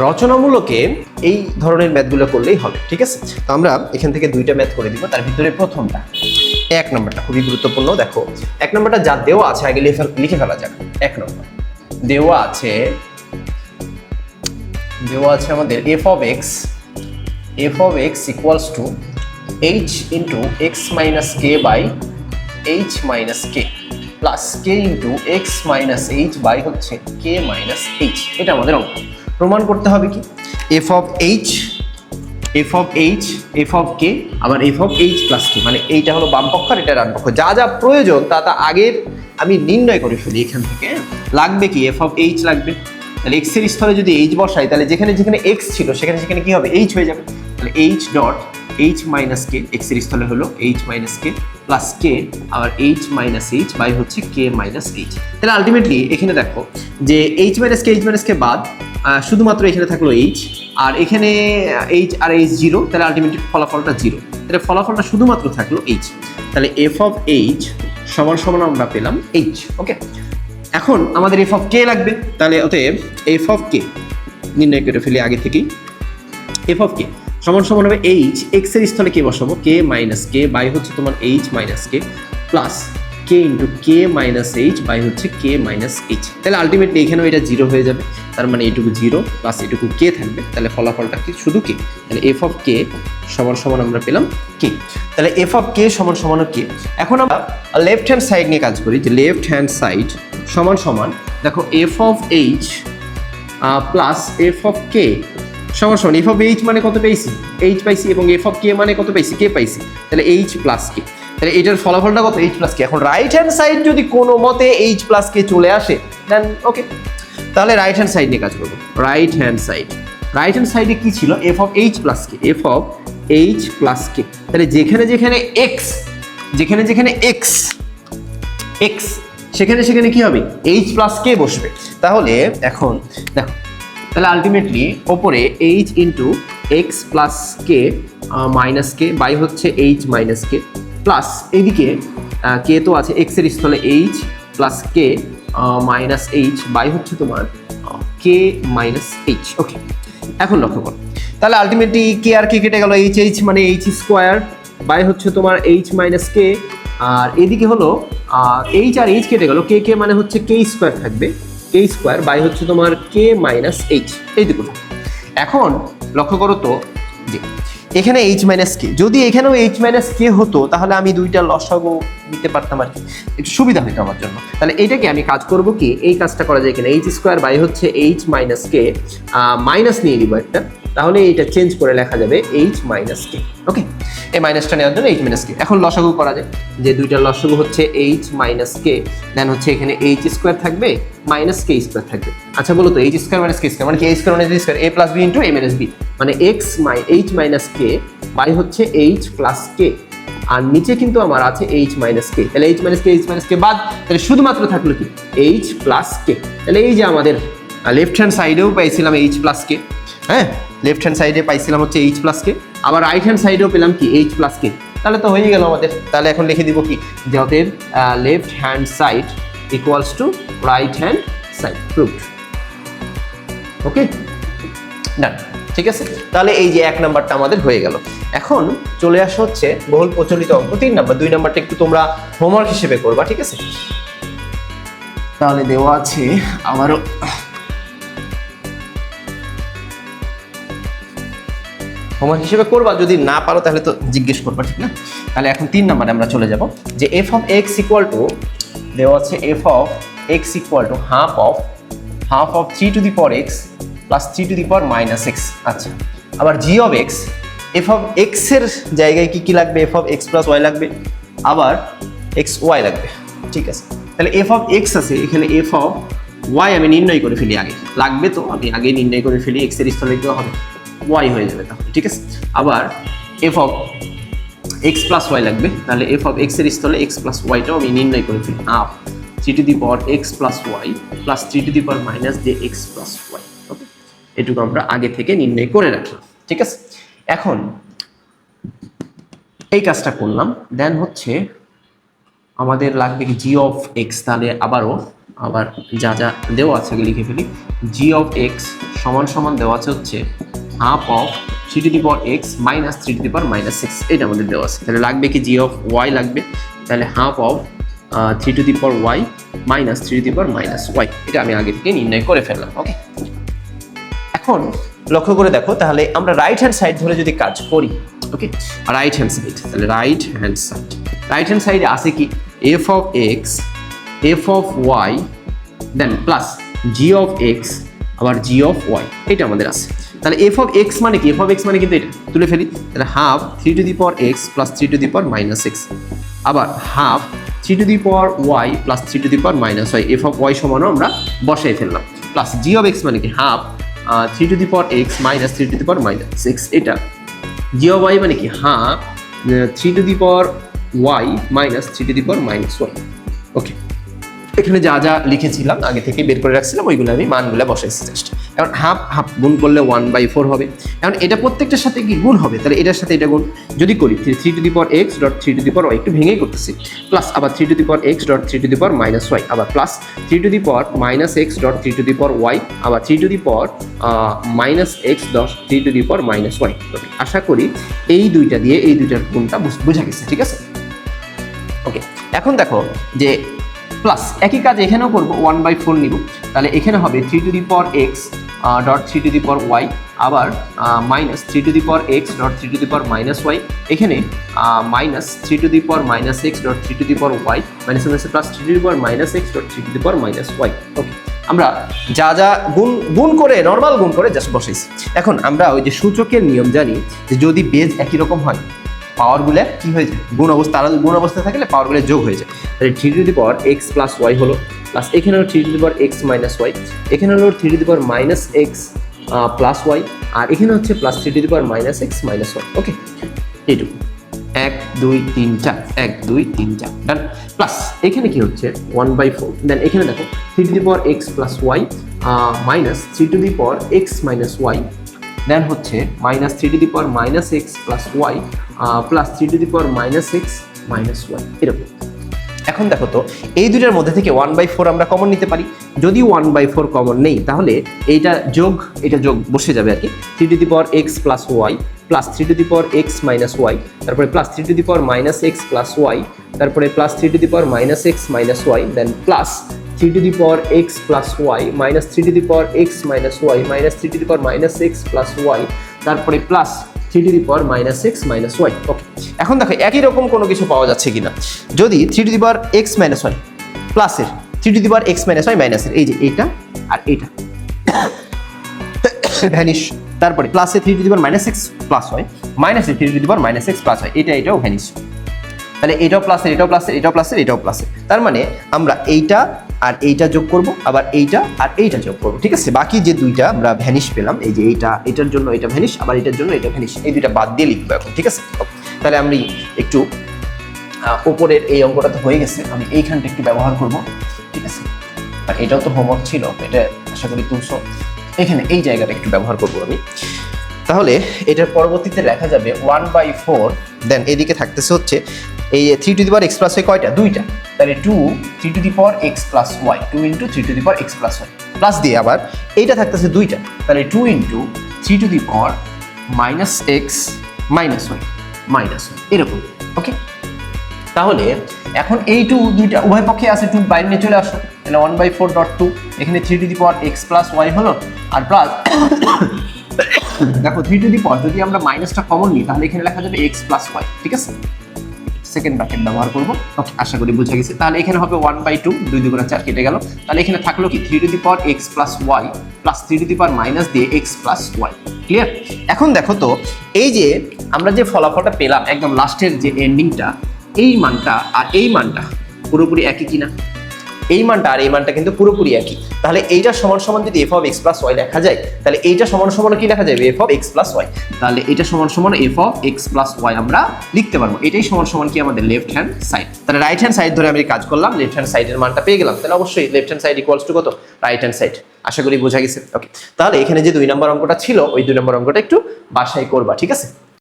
রচনামূলকে এই ধরনের ম্যাথগুলো করলেই হবে, ঠিক আছে। তো আমরা এখান থেকে দুইটা ম্যাথ করে দিব। তার ভিতরে প্রথমটা 1 নম্বরটা খুবই গুরুত্বপূর্ণ। দেখো 1 নম্বরটা যা দেওয়া আছে আগে লিখে ফেলা যাক। 1 নম্বর দেওয়া আছে আমাদের f of x equals to h into x minus k by h minus k plus k into x minus h by হচ্ছে k minus h। এটা আমাদের অঙ্ক। প্রমাণ করতে হবে কি f of k আবার f of h plus k, মানে এইটা হলো বাম পক্ষ আর এটা ডান পক্ষ। যা যা প্রয়োজন তা আগের আমি নির্ণয় করে ফেলি। এখান থেকে লাগবে কি f of h লাগবে, তাহলে x এর স্থলে যদি h বসাই তাহলে যেখানে যেখানে x ছিল সেখানে কি হবে h হয়ে যাবে। তাহলে h ডট h মাইনাস কে, x এর স্থলে হলো h minus k plus k আবার h মাইনাস h বাই হচ্ছে k মাইনাস h। তাহলে আলটিমেটলি এখানে দেখো যে h মাইনাস কে বাদ শুধুমাত্র এখানে থাকলো h, আর এখানে h আর h 0, তাহলে আলটিমেটলি ফলাফলটা 0। তাহলে ফলাফলটা শুধুমাত্র থাকলো h। তাহলে f of h সমান সমান আমরা পেলাম h। ওকে, এখন আমাদের f of k লাগবে। তাহলে অতএব f of k নির্ণয় করে ফেলি আগে থেকেই। f of k সমান সমান হবে h, x এর স্থলে k বসাবো k মাইনাস k বাই হচ্ছে তোমার h minus k plus k into k minus h by হচ্ছে k মাইনাস h। তাহলে আলটিমেটলি এখানেও এটা 0 হয়ে যাবে, তার মানে এটুকু 0 প্লাস এটুকু k থাকবে। তাহলে ফলাফলটা কি শুধু k। তাহলে f of k সমান সমান আমরা পেলাম k। তাহলে f of k সমান সমান k। এখন আমরা লেফট হ্যান্ড সাইড নিয়ে কাজ করি, যে লেফট হ্যান্ড সাইড সমান সমান দেখো f of h plus f of k সমান সমান f of h মানে কত পেয়েছি h পাইছি, এবং f of k মানে কত পেয়েছি k পাইছি। তাহলে h প্লাস k, তাহলে এটার ফলাফলটা কত h প্লাস k। এখন রাইট হ্যান্ড সাইড যদি কোনো মতে h প্লাস k চলে আসে দেন ওকে, তাহলে রাইট হ্যান্ড সাইড নিয়ে কাজ করবো। রাইট হ্যান্ড সাইডে কি ছিল f of h plus k, f of h plus k। তাহলে যেখানে যেখানে x সেখানে কি হবে h প্লাস k বসবে। তাহলে এখন দেখো, তাহলে আলটিমেটলি ওপরে h into x plus k minus k by হচ্ছে h মাইনাস কে প্লাস এইদিকে কে তো আছে এক্স এর স্থলে h plus k minus h by হচ্ছে তোমার কে মাইনাস h। ওকে, এখন লক্ষ্য করো, তাহলে আলটিমেটলি কে আর কে কেটে গেল, h মানে h স্কোয়ার বাই হচ্ছে তোমার h মাইনাস কে, আর এদিকে হলো h আর h কেটে গেল, কে মানে হচ্ছে কে স্কোয়ার থাকবে, কে স্কোয়ার বাই হচ্ছে তোমার কে মাইনাস h। এইটুকু এখন লক্ষ্য করো তো যে এখানে h মাইনাস কে, যদি এখানেও h মাইনাস কে হতো তাহলে আমি দুইটা লসাগু নিতে পারতাম আর কি, একটু সুবিধা হতো আমার জন্য। তাহলে এটাকে আমি কাজ করব কি, এই কাজটা করা যায় এখানে h স্কোয়ার বাই হচ্ছে h মাইনাস কে মাইনাস নিয়ে নিব একটা, তাহলে এটা চেঞ্জ করে লেখা যাবে h মাইনাস কে। ওকে, এই মাইনাসটা নেওয়ার জন্য h মাইনাস কে। এখন লসাগু করা যায়, যে দুইটার লসাগু হচ্ছে h মাইনাস কে, দেন হচ্ছে এখানে h স্কোয়ার থাকবে মাইনাস কে স্কোয়ার থাকবে। আচ্ছা বলো তো h স্কোয়ার মাইনাস কে স্কোয়ার মানে কি, a square minus b square, a plus b into a minus b, মানে h মাইনাস কে বাই হচ্ছে h প্লাস কে, আর নিচে কিন্তু আমার আছে h মাইনাস কে। তাহলে h মাইনাস কে বাদ, তাহলে শুধুমাত্র থাকলো কি h প্লাস কে। তাহলে এই যে আমাদের লেফট হ্যান্ড সাইডেও পাইছিলাম h প্লাস কে, হ্যাঁ লেফট হ্যান্ড সাইডে পাইছিলাম হচ্ছে h প্লাস কে, আবার রাইট হ্যান্ড সাইডেও পেলাম কি h প্লাস কে। তাহলে তো হয়ে গেল আমাদের। তাহলে এখন লিখে দিব কি, যে অতএব left hand side equals to right hand side, proved. Okay done, ঠিক আছে। তাহলে এই যে 1 নাম্বারটা আমাদের হয়ে গেল। এখন চলে আসা হচ্ছে বহুল প্রচলিত অঙ্ক 3 নাম্বার। 2 নাম্বারটা একটু তোমরা হোমওয়ার্ক হিসেবে করবা, ঠিক আছে। তাহলে দেওয়া আছে আমারও হোমওয়ার্ক হিসেবে করবা, যদি না পারো তাহলে তো জিজ্ঞেস করবা, ঠিক না। তাহলে এখন 3 নাম্বারে আমরা চলে যাব, যে f of x equal to দেওয়া আছে f of x equal to half of 3 to the power x plus 3 to the power minus x। আচ্ছা, আবার g of x, f of x এর জায়গায় কি লাগবে, f of x plus y লাগবে, আবার xy লাগবে, ঠিক আছে। তাহলে f of x আছে, এখানে f of y আমি নির্ণয় করে ফেলি আগে, লাগবে তো আমি আগে নির্ণয় করে ফেলি, x এর স্থলে কি হবে y হয়ে যাবে তাহলে, ঠিক আছে। আবার f of x plus y লাগবে, তাহলে f of x এর স্থলে x প্লাস yটাও আমি নির্ণয় করে ফেলি, half 3 to the power x plus y plus 3 to the power minus যে x প্লাস y। ওকে, এটুকু আমরা আগে থেকে নির্ণয় করে রাখলাম, ঠিক আছে। এখন এই কাজটা করলাম, দেন হচ্ছে আমাদের লাগবে কি g of x। তাহলে আবারও আবার যা যা দেওয়া আছে লিখে ফেলি। জি অফ এক্স সমান সমান দেওয়া আছে হচ্ছে হাফ অফ 3x মাইনাস 3 এটা আমাদের দেওয়া আছে। তাহলে লাগবে কি জি অফ ওয়াই লাগবে, তাহলে হাফ অফ 3y মাইনাস 3 এটা আমি আগে থেকে নির্ণয় করে ফেললাম। ওকে, এখন লক্ষ্য করে দেখো, তাহলে আমরা রাইট হ্যান্ড সাইড ধরে যদি কাজ করি, ওকে রাইট হ্যান্ড সাইড, তাহলে রাইট হ্যান্ড সাইডে আছে কি f of x f of y then plus g of x আবার জি অফ ওয়াই, এটা আমাদের আছে। তাহলে এফ অফ এক্স মানে কি, এফ অফ এক্স মানে কিন্তু এটা তুলে ফেলি, তাহলে হাফ 3x প্লাস 3 আবার half 3y plus 3 f of y সমানও আমরা বসাই ফেললাম, প্লাস জি অফ এক্স মানে কি হাফ 3x মাইনাস 3 এটা। জি অফ ওয়াই মানে কি হাফ 3y মাইনাস 3 ওকে, এখানে যা যা লিখেছিলাম আগে থেকে বের করে রাখছিলাম ওইগুলো আমি মানগুলো বসাইছি জাস্ট। এখন হাফ হাফ গুণ করলে 1/4 হবে। এখন এটা প্রত্যেকটার সাথে কি গুণ হবে, তাহলে এটার সাথে এটা গুণ যদি করি 3x ডট 3y একটু ভেঙেই করতেছি, প্লাস আবার 3x ডট 3 আবার প্লাস 3 x ডট 3y আবার 3 x ডট 3 ওকে, আশা করি এই দুইটা দিয়ে এই দুইটার গুণটা বোঝা গেছে, ঠিক আছে। ওকে, এখন দেখো যে প্লাস একই কাজ এখানেও করবো, 1/4 নিব, তাহলে এখানে হবে 3x ডট 3y আবার মাইনাস 3x ডট 3 এখানে minus 3 x dot 3y minus plus 3 x dot 3 ওকে, আমরা যা যা গুণ করে নর্মাল গুণ করে জাস্ট বসাইছি। এখন আমরা ওই যে সূচকের নিয়ম জানি যে যদি বেজ একই রকম হয় পাওয়ারগুলো কি হয়ে যায়, গুণ অবস্থায় থাকলে পাওয়ারগুলো যোগ হয়ে যায়। তাহলে 3x প্লাস ওয়াই হলো, প্লাস এখানে হলো 3x মাইনাস ওয়াই, এখানে হলো 3 x প্লাস ওয়াই, আর এখানে হচ্ছে প্লাস 3 x মাইনাস ওয়াই। ওকে, এইটুকু 1 2 3 4 1 2 3 4 ডান। প্লাস এখানে কি হচ্ছে 1/4, দেন এখানে দেখো 3x plus y minus 3 x minus y, then হচ্ছে minus 3 x plus y plus 3 x minus y এরকম। এখন দেখো তো এই দুইটার মধ্যে থেকে 1/4 আমরা কমন নিতে পারি, যদি 1/4 কমন নেই তাহলে এটা যোগ বসে যাবে আর কি, 3x plus y plus 3 x minus y, তারপরে প্লাস 3 x প্লাস ওয়াই, তারপরে plus 3 x minus y, then plus 3 x plus y minus 3 x minus y minus 3 x plus y, তারপরে plus 3 x minus y. Okay, এখন দেখো একই রকম কোনো কিছু পাওয়া যাচ্ছে কিনা, যদি 3 x মাইনাস ওয়াই প্লাসের 3 x মাইনাস ওয়াই মাইনাসের এই যে এটা আর এটা ভ্যানিশ, তারপরে প্লাসে 3 x প্লাস ওয়াই মাইনাসে 3 x প্লাস ওয়াই এটাও ভ্যানিশ, তাহলে এটাও প্লাসের এটাও প্লাসের এটাও প্লাসের এটাও প্লাসের, তার মানে আমরা এইটা আর এইটা যোগ করব, আবার এইটা আর এইটা যোগ করব, ঠিক আছে। বাকি যে দুইটা আমরা ভ্যানিশ পেলাম, এই যে এটার জন্য এটা ভ্যানিশ, আবার এটার জন্য এটা ভ্যানিশ, এই দুইটা বাদ দিয়ে লিখবো এখন, ঠিক আছে। তাহলে আমি একটু উপরের এই অঙ্কটা তো হয়ে গেছে, আমি এইখানটা একটু ব্যবহার করব, ঠিক আছে। আর এটাও তো হোমওয়ার্ক ছিল, এটা আশা করি তুলছো, এখানে এই জায়গাটা একটু ব্যবহার করব আমি। তাহলে এটার পরবর্তীতে লেখা যাবে 1/4, দেন এদিকে থাকতেছে হচ্ছে এই 3 x প্লাস ওয়াই কয়টা, দুইটা, তাহলে 3 x plus y 2 3 x plus y plus দিয়ে আবার এইটা থাকতেছে দুইটা, তাহলে 2 3 মাইনাস x মাইনাস ওয়াই এরকম। ওকে, তাহলে এখন এই দুইটা উভয় পক্ষে আছে 2 বাইরে নিয়ে চলে আসো, তাহলে 1/4 ডট 2 এখানে 3 x প্লাস ওয়াই হলো, আর প্লাস দেখো 3 যদি আমরা মাইনাসটা কমন নিই তাহলে এখানে লেখা যাবে x প্লাস ওয়াই, ঠিক আছে। সেকেন্ড ব্র্যাকেট ব্যবহার করবো, ওকে, আশা করি বুঝে গেছে। তাহলে এখানে হবে 1/2, 2 2 গুণা 4 কেটে গেল, তাহলে এখানে থাকলো কি 3 x plus y plus 3 minus দিয়ে x প্লাস ওয়াই, ক্লিয়ার। এখন দেখো তো এই যে আমরা যে ফলাফলটা পেলাম একদম লাস্টের যে এন্ডিংটা, এই মানটা আর এই মানটা পুরোপুরি একই কিনা, এই মানটা আর এই মানটা কিন্তু পুরোপুরি একই, তাহলে এইটা সমান সমান যদি f of x plus y লেখা যায় তাহলে এইটা সমান সমান কি লেখা যাবে, f of x plus y, তাহলে এটা সমান সমান f of x plus y আমরা লিখতে পারবো, এটাই সমান সমান কি আমাদের লেফট হ্যান্ড সাইড। তাহলে রাইট হ্যান্ড সাইড ধরে আমি কাজ করলাম, লেফট হ্যান্ড সাইডের মানটা পেয়ে গেলাম, তাহলে অবশ্যই left hand side equals two কত, রাইট হ্যান্ড সাইড। আশা করি বোঝা গেছে। ওকে, তাহলে এখানে যে 2 নম্বর অঙ্কটা ছিল ওই 2 নম্বর অঙ্কটা একটু বাসায় করবা, ঠিক আছে।